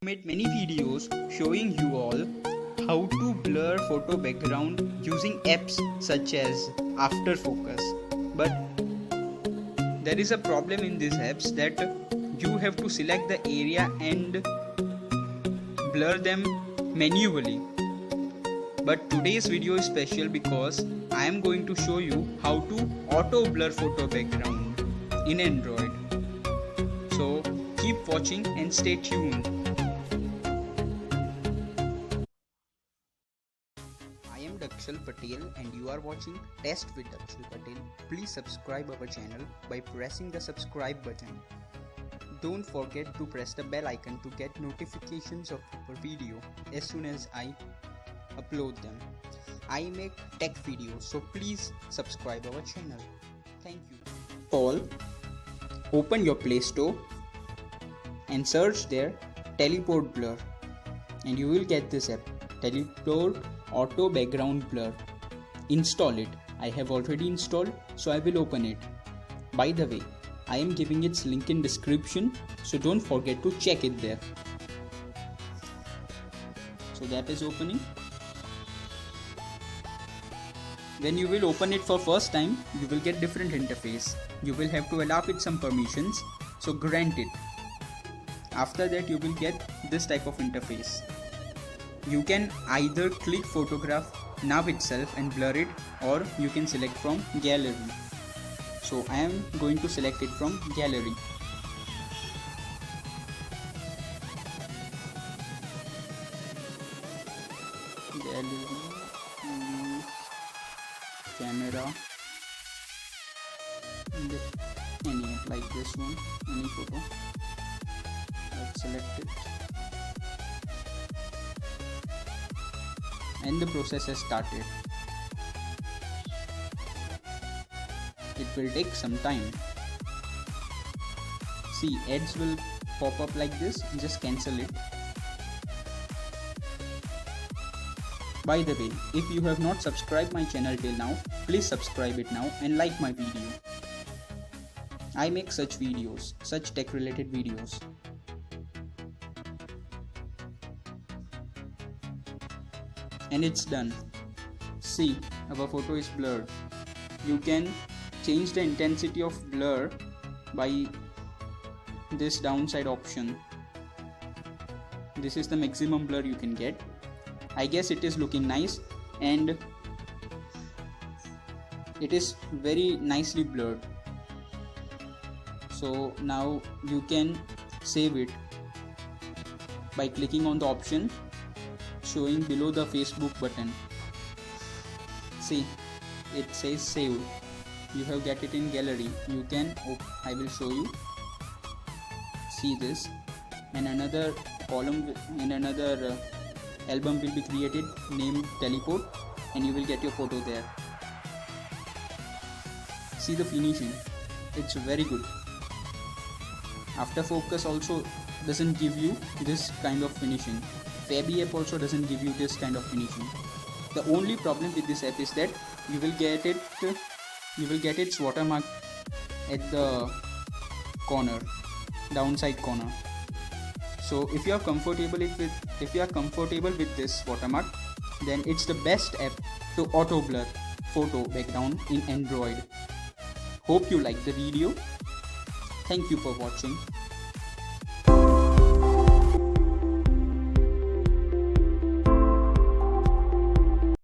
Made many videos showing you all how to blur photo background using apps such as after focus, but there is a problem in these apps that you have to select the area and blur them manually. But today's video is special because I am going to show you how to auto blur photo background in Android. So keep watching and stay tuned. I am Dakshal Patel and you are watching Test with Dakshal Patel. Please subscribe our channel by pressing the subscribe button. Don't forget to press the bell icon to get notifications of our video as soon as I upload them. I make tech videos, so please subscribe our channel. Thank you. All, open your Play Store and search there Teleport Blur and you will get this app, Teleport Auto Background Blur. Install it. I have already installed, so I will open it. By the way, I am giving its link in description, so don't forget to check it there. So the app is opening. When you will open it for first time, you will get different interface. You will have to allow it some permissions, so grant it. After that you will get this type of interface. You can either click photograph now itself and blur it, or you can select from gallery. So I am going to select it from gallery. Camera, and any app like this one, any photo. Let's select it, and the process has started. It will take some time. See, ads will pop up like this, just cancel it. By the way, if you have not subscribed my channel till now, please subscribe it now and like my video. I make such videos, such tech related videos. And it's done. See, our photo is blurred. You can change the intensity of blur by this downside option. This is the maximum blur you can get. I guess it is looking nice and it is very nicely blurred. So now you can save it by clicking on the option showing below the Facebook button. See, it says save. You have get it in gallery. You can, I will show you. See this, and another column and another album will be created named Teleport, and you will get your photo there. See the finishing, it's very good. After focus also doesn't give you this kind of finishing. Pubg app also doesn't give you this kind of finishing. The only problem with this app is that you will get its watermark at the corner, downside corner. So if you are comfortable with this watermark, then it's the best app to auto blur photo background in Android. Hope you like the video. Thank you for watching.